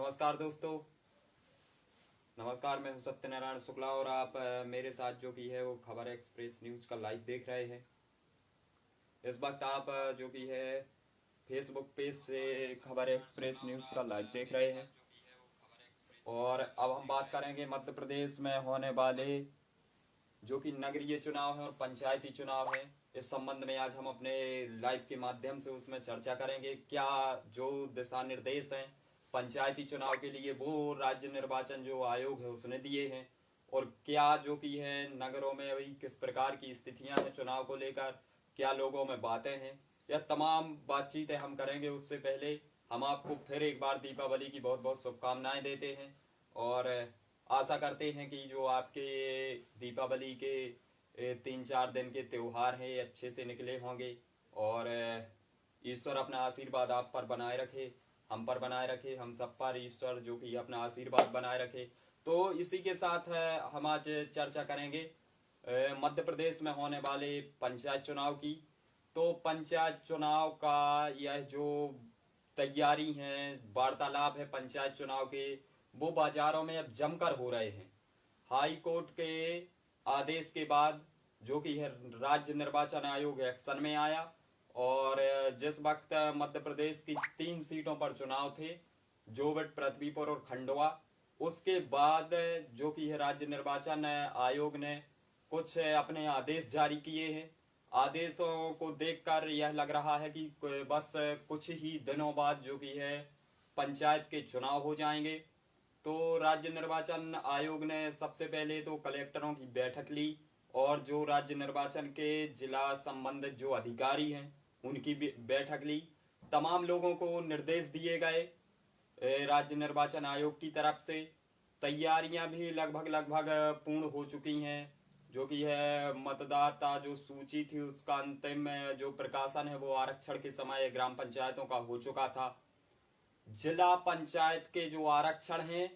नमस्कार दोस्तों। नमस्कार, मैं हूं सत्यनारायण शुक्ला और आप मेरे साथ जो भी है वो खबर एक्सप्रेस न्यूज़ का लाइव देख रहे हैं। इस वक्त आप जो भी है फेसबुक पेज से खबर एक्सप्रेस न्यूज़ का लाइव देख रहे हैं। और अब हम बात करेंगे मध्य प्रदेश में होने वाले जो कि नगरीय चुनाव है और पंचायती चुनाव है। इस संबंध में आज हम अपने लाइव के माध्यम से उसमें चर्चा करेंगे। क्या जो दिशा निर्देश हैं पंचायती चुनाव के लिए वो राज्य निर्वाचन जो आयोग है उसने दिए हैं, और क्या जो भी है नगरों में अभी किस प्रकार की स्थितियां हैं चुनाव को लेकर, क्या लोगों में बातें हैं, यह तमाम बातचीतें हम करेंगे। उससे पहले हम आपको फिर एक बार दीपावली की बहुत बहुत शुभकामनाएं देते हैं और आशा करते हैं कि जो आपके ये दीपावली के 3-4 दिन के त्यौहार हैं ये अच्छे से निकले होंगे। और ईश्वर अपना आशीर्वाद आप पर बनाए रखे, हम पर बनाए रखे, हम सब पर ईश्वर जो कि अपना आशीर्वाद बनाए रखे। तो इसी के साथ हम आज चर्चा करेंगे मध्य प्रदेश में होने वाले पंचायत चुनाव की। तो पंचायत चुनाव का यह जो तैयारी है, वार्तालाप है पंचायत चुनाव के, वो बाजारों में अब जमकर हो रहे हैं। हाई कोर्ट के आदेश के बाद जो कि है राज्य निर्वाचन आयोग एक्शन में आया और जिस वक्त मध्य प्रदेश की 3 सीटों पर चुनाव थे, जोबट, पृथ्वीपुर और खंडवा, उसके बाद जो कि है राज्य निर्वाचन आयोग ने कुछ अपने आदेश जारी किए हैं। आदेशों को देखकर यह लग रहा है कि बस कुछ ही दिनों बाद जो कि है पंचायत के चुनाव हो जाएंगे। तो राज्य निर्वाचन आयोग ने सबसे पहले तो कलेक्टरों की बैठक ली और जो राज्य निर्वाचन के जिला संबंधित जो अधिकारी हैं उनकी भी बैठक ली। तमाम लोगों को निर्देश दिए गए राज्य निर्वाचन आयोग की तरफ से। तैयारियां भी लगभग लगभग पूर्ण हो चुकी हैं। जो कि है मतदाता जो सूची थी उसका अंतिम जो प्रकाशन है वो आरक्षण के समय ग्राम पंचायतों का हो चुका था। जिला पंचायत के जो आरक्षण हैं,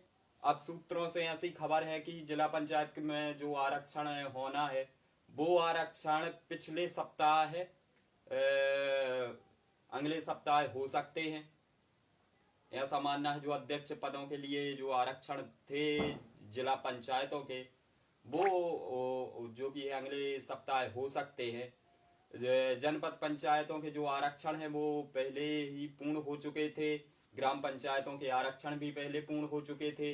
अब सूत्रों से ऐसी खबर है कि जिला पंचायत में जो आरक्षण होना है वो आरक्षण पिछले सप्ताह है, अगले सप्ताह हो सकते हैं, ऐसा मानना है। जो अध्यक्ष पदों के लिए जो आरक्षण थे जिला पंचायतों के वो जो कि अगले सप्ताह हो सकते हैं। जनपद पंचायतों के जो आरक्षण है वो पहले ही पूर्ण हो चुके थे, ग्राम पंचायतों के आरक्षण भी पहले पूर्ण हो चुके थे।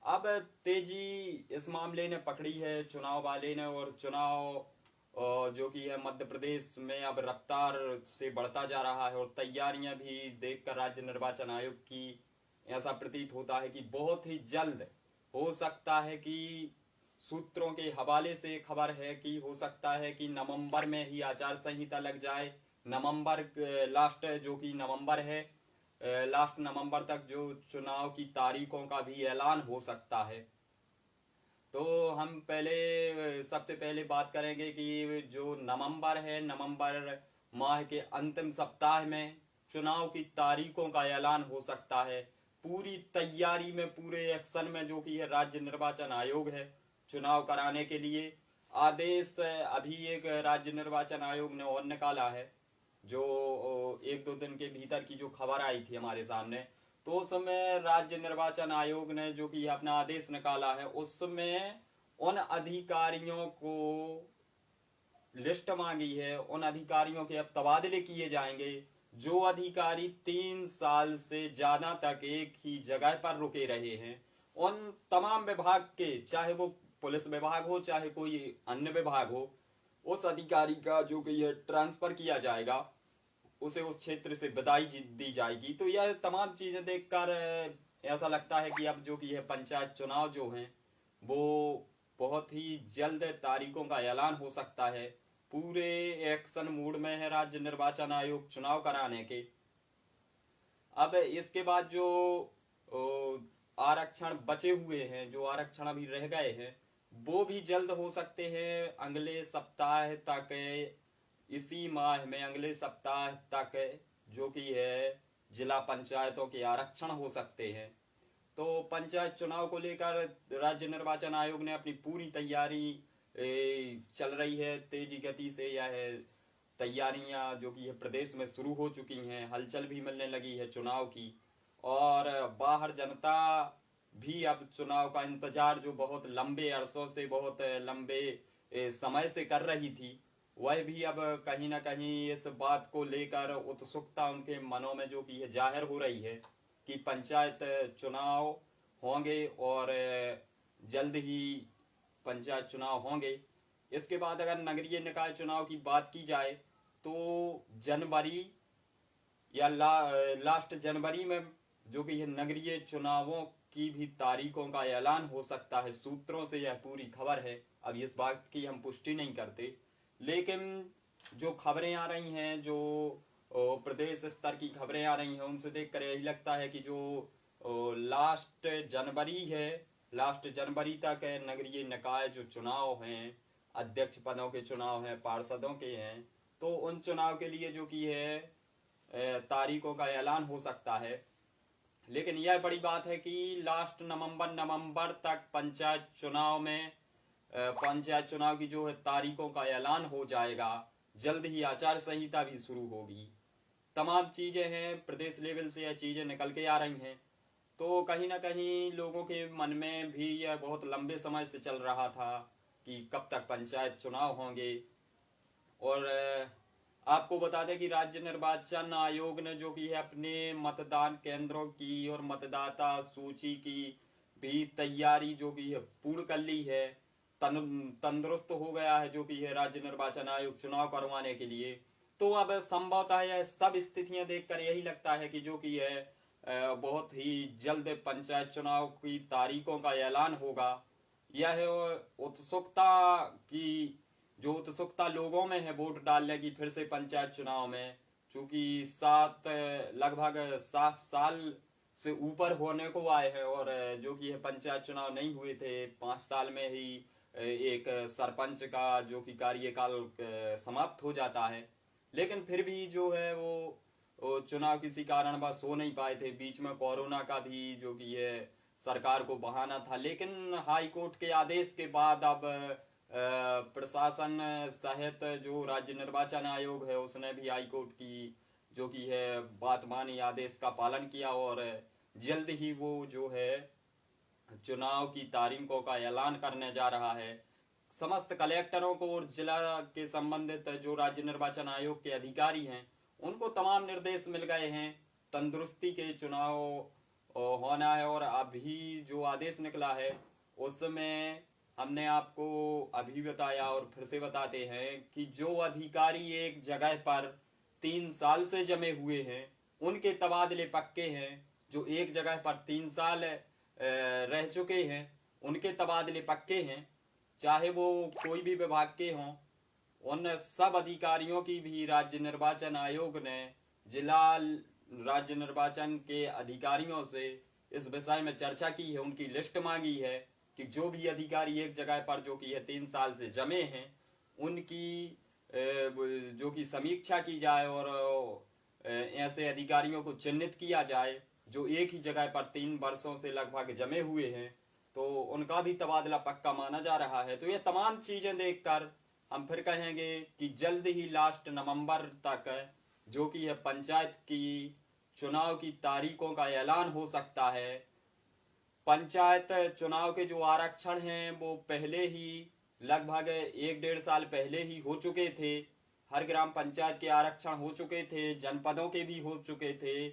अब तेजी इस मामले ने पकड़ी है चुनाव वाले ने, और चुनाव जो कि है मध्य प्रदेश में अब रफ्तार से बढ़ता जा रहा है। और तैयारियां भी देखकर राज्य निर्वाचन आयोग की ऐसा प्रतीत होता है कि बहुत ही जल्द हो सकता है कि सूत्रों के हवाले से खबर है कि हो सकता है कि नवंबर में ही आचार संहिता लग जाए। नवंबर लास्ट जो कि नवंबर है, लास्ट नवंबर तक जो चुनाव की तारीखों का भी ऐलान हो सकता है। तो हम पहले सबसे पहले बात करेंगे कि जो नवंबर है, नवंबर माह के अंतिम सप्ताह में चुनाव की तारीखों का ऐलान हो सकता है। पूरी तैयारी में, पूरे एक्शन में जो कि है राज्य निर्वाचन आयोग है चुनाव कराने के लिए। आदेश अभी एक राज्य निर्वाचन आयोग ने और निकाला है, जो 1-2 दिन के भीतर की जो खबर आई थी हमारे सामने। तो उसमें राज्य निर्वाचन आयोग ने जो कि अपना आदेश निकाला है उसमें उन अधिकारियों को लिस्ट मांगी है, उन अधिकारियों के अब तबादले किए जाएंगे जो अधिकारी 3 साल से ज्यादा तक एक ही जगह पर रुके रहे हैं। उन तमाम विभाग के, चाहे वो पुलिस विभाग हो चाहे कोई अन्य विभाग हो, उस अधिकारी का जो कि यह ट्रांसफर किया जाएगा, उसे उस क्षेत्र से विदाई दी जाएगी। तो यह तमाम चीजें देखकर ऐसा लगता है कि अब जो कि है पंचायत चुनाव जो हैं वो बहुत ही जल्द तारीखों का ऐलान हो सकता है। पूरे एक्शन मूड में है राज्य निर्वाचन आयोग चुनाव कराने के। अब इसके बाद जो आरक्षण बचे हुए हैं, जो आरक्षण अभी रह गए हैं, वो भी जल्द हो सकते हैं। अगले सप्ताह तक, इसी माह में अगले सप्ताह तक जो कि है जिला पंचायतों के आरक्षण हो सकते हैं। तो पंचायत चुनाव को लेकर राज्य निर्वाचन आयोग ने अपनी पूरी तैयारी चल रही है तेजी गति से। यह तैयारियां जो कि है प्रदेश में शुरू हो चुकी हैं, हलचल भी मिलने लगी है चुनाव की। और बाहर जनता भी अब चुनाव का इंतजार जो बहुत लंबे अरसों से, बहुत लंबे समय से कर रही थी, वह भी अब कहीं ना कहीं इस बात को लेकर उत्सुकता उनके मनों में जो कि है जाहिर हो रही है कि पंचायत चुनाव होंगे और जल्द ही पंचायत चुनाव होंगे। इसके बाद अगर नगरीय निकाय चुनाव की बात की जाए तो जनवरी या लास्ट जनवरी में जो कि ये नगरीय चुनावों की भी तारीखों का ऐलान हो सकता है। सूत्रों से यह पूरी खबर है, अब इस बात की हम पुष्टि नहीं करते, लेकिन जो खबरें आ रही हैं, जो प्रदेश स्तर की खबरें आ रही हैं, उनसे देखकर यही लगता है कि जो लास्ट जनवरी है, लास्ट जनवरी तक नगरीय निकाय जो चुनाव हैं, अध्यक्ष पदों के चुनाव हैं, पार्षदों के हैं, तो उन चुनाव के लिए जो कि है तारीखों का ऐलान हो सकता है। लेकिन यह बड़ी बात है कि लास्ट नवंबर तक पंचायत चुनाव में पंचायत चुनाव की जो है तारीखों का ऐलान हो जाएगा। जल्द ही आचार संहिता भी शुरू होगी। तमाम चीजें हैं, प्रदेश लेवल से यह चीजें निकल के आ रही हैं, तो कहीं ना कहीं लोगों के मन में भी यह बहुत लंबे समय से चल रहा था कि कब तक पंचायत चुनाव होंगे। और आपको बता दें कि राज्य निर्वाचन आयोग ने जो कि है अपने मतदान केंद्रों की और मतदाता सूची की भी तैयारी जो कि है पूर्ण कर ली है। तंदुरुस्त हो गया है जो कि है राज्य निर्वाचन आयोग चुनाव करवाने के लिए। तो अब संभवतः यह सब स्थितियां देखकर यही लगता है कि जो कि है बहुत ही जल्द पंचायत चुनाव की तारीखों का ऐलान होगा। यह उत्सुकता की जो उत्सुकता लोगों में है वोट डालने की फिर से पंचायत चुनाव में, चूंकि लगभग 7 साल से ऊपर होने को आए हैं और जो कि है पंचायत चुनाव नहीं हुए थे। 5 साल में ही एक सरपंच का जो कि कार्यकाल समाप्त हो जाता है, लेकिन फिर भी जो है वो चुनाव किसी कारणवश हो नहीं पाए थे। बीच में कोरोना का भी जो कि है सरकार को बहाना था, लेकिन हाई कोर्ट के आदेश के बाद अब प्रशासन सहित जो राज्य निर्वाचन आयोग है उसने भी हाई कोर्ट की जो कि है बात मानी, आदेश का पालन किया और जल्द ही वो जो है चुनाव की तारीखों का ऐलान करने जा रहा है। समस्त कलेक्टरों को और जिला के संबंधित जो राज्य निर्वाचन आयोग के अधिकारी हैं उनको तमाम निर्देश मिल गए हैं। तंदुरुस्ती के चुनाव होना है और अभी जो आदेश निकला है उसमें हमने आपको अभी बताया और फिर से बताते हैं कि जो अधिकारी एक जगह पर 3 साल से जमे हुए हैं उनके तबादले पक्के हैं। जो एक जगह पर 3 साल रह चुके हैं उनके तबादले पक्के हैं, चाहे वो कोई भी विभाग के हों। उन सब अधिकारियों की भी राज्य निर्वाचन आयोग ने जिला राज्य निर्वाचन के अधिकारियों से इस विषय में चर्चा की है, उनकी लिस्ट मांगी है कि जो भी अधिकारी एक जगह पर जो कि है 3 साल से जमे हैं उनकी जो कि समीक्षा की जाए और ऐसे अधिकारियों को चिन्हित किया जाए जो एक ही जगह पर 3 वर्षों से लगभग जमे हुए हैं, तो उनका भी तबादला पक्का माना जा रहा है। तो ये तमाम चीजें देखकर हम फिर कहेंगे कि जल्द ही लास्ट नवंबर तक जो कि है पंचायत की चुनाव की तारीखों का ऐलान हो सकता है। पंचायत चुनाव के जो आरक्षण हैं वो पहले ही लगभग 1-1.5 साल पहले ही हो चुके थे। हर ग्राम पंचायत के आरक्षण हो चुके थे, जनपदों के भी हो चुके थे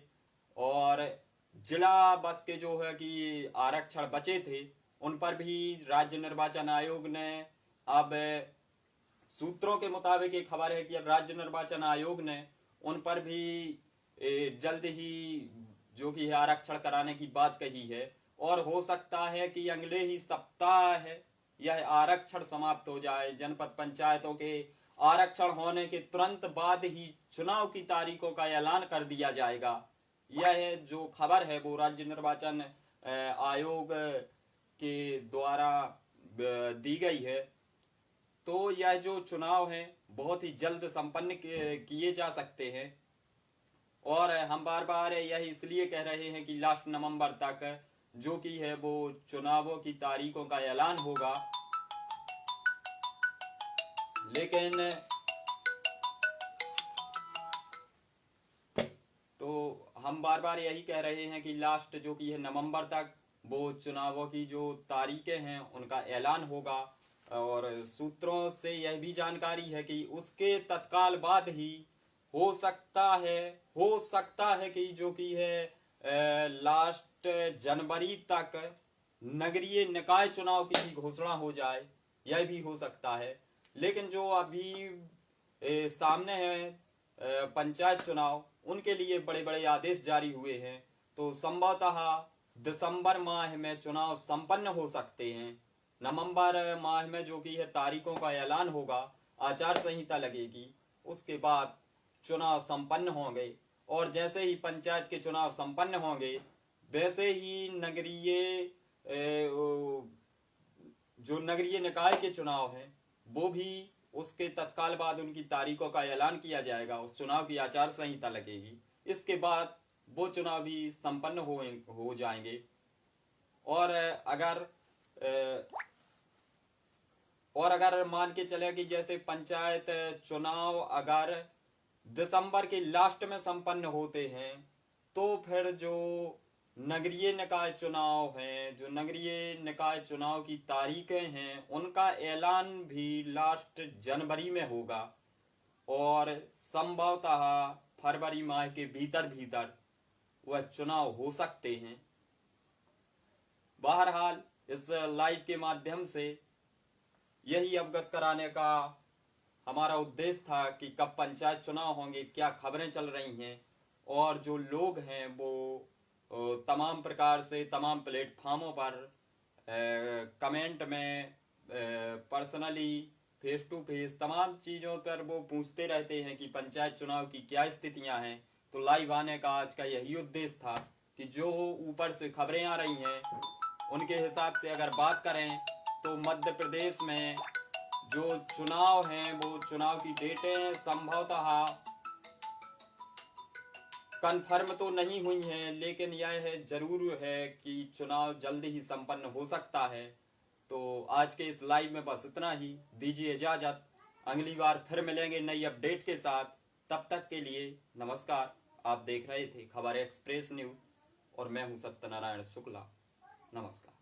और जिला बस के जो है कि आरक्षण बचे थे उन पर भी राज्य निर्वाचन आयोग ने अब सूत्रों के मुताबिक ये खबर है कि अब राज्य निर्वाचन आयोग ने उन पर भी जल्द ही जो कि है आरक्षण कराने की बात कही है और हो सकता है कि अगले ही सप्ताह यह आरक्षण समाप्त हो जाए। जनपद पंचायतों के आरक्षण होने के तुरंत बाद ही चुनाव की तारीखों का ऐलान कर दिया जाएगा। यह जो खबर है वो राज्य निर्वाचन आयोग के द्वारा दी गई है। तो यह जो चुनाव है बहुत ही जल्द संपन्न किए जा सकते हैं और हम बार बार यह इसलिए कह रहे हैं कि लास्ट नवंबर तक जो कि है वो चुनावों की तारीखों का ऐलान होगा। लेकिन तो हम बार बार यही कह रहे हैं कि लास्ट जो कि है नवंबर तक वो चुनावों की जो तारीखें हैं उनका ऐलान होगा, और सूत्रों से यह भी जानकारी है कि उसके तत्काल बाद ही हो सकता है कि जो कि है लास्ट जनवरी तक नगरीय निकाय चुनाव की भी घोषणा हो जाए, यह भी हो सकता है। लेकिन जो अभी सामने है पंचायत चुनाव, उनके लिए बड़े बड़े आदेश जारी हुए हैं, तो संभवतः दिसंबर माह में चुनाव संपन्न हो सकते हैं। नवंबर माह में जो कि है तारीखों का ऐलान होगा, आचार संहिता लगेगी, उसके बाद चुनाव संपन्न होंगे, और जैसे ही पंचायत के चुनाव संपन्न होंगे वैसे ही जो नगरीय निकाय के चुनाव हैं वो भी उसके तत्काल बाद उनकी तारीखों का ऐलान किया जाएगा, उस चुनाव की आचार संहिता लगेगी, इसके बाद वो चुनाव भी संपन्न हो जाएंगे। और अगर मान के चले कि जैसे पंचायत चुनाव अगर दिसंबर के लास्ट में संपन्न होते हैं, तो फिर जो नगरीय निकाय चुनाव हैं, जो नगरीय निकाय चुनाव की तारीखें हैं, उनका ऐलान भी लास्ट जनवरी में होगा, और संभवतः फरवरी माह के भीतर भीतर वह चुनाव हो सकते हैं। बहरहाल इस लाइव के माध्यम से यही अवगत कराने का हमारा उद्देश्य था कि कब पंचायत चुनाव होंगे, क्या खबरें चल रही हैं, और जो लोग हैं वो तमाम प्रकार से तमाम प्लेटफॉर्मों पर कमेंट में पर्सनली फेस टू फेस तमाम चीज़ों पर वो पूछते रहते हैं कि पंचायत चुनाव की क्या स्थितियां हैं। तो लाइव आने का आज का यही उद्देश्य था कि जो ऊपर से खबरें आ रही हैं उनके हिसाब से अगर बात करें तो मध्य प्रदेश में जो चुनाव हैं वो चुनाव की डेटें संभवतः कन्फर्म तो नहीं हुई हैं, लेकिन यह है जरूर है कि चुनाव जल्द ही संपन्न हो सकता है। तो आज के इस लाइव में बस इतना ही, दीजिए इजाजत, अगली बार फिर मिलेंगे नई अपडेट के साथ। तब तक के लिए नमस्कार। आप देख रहे थे खबर एक्सप्रेस न्यूज और मैं हूं सत्यनारायण शुक्ला। नमस्कार।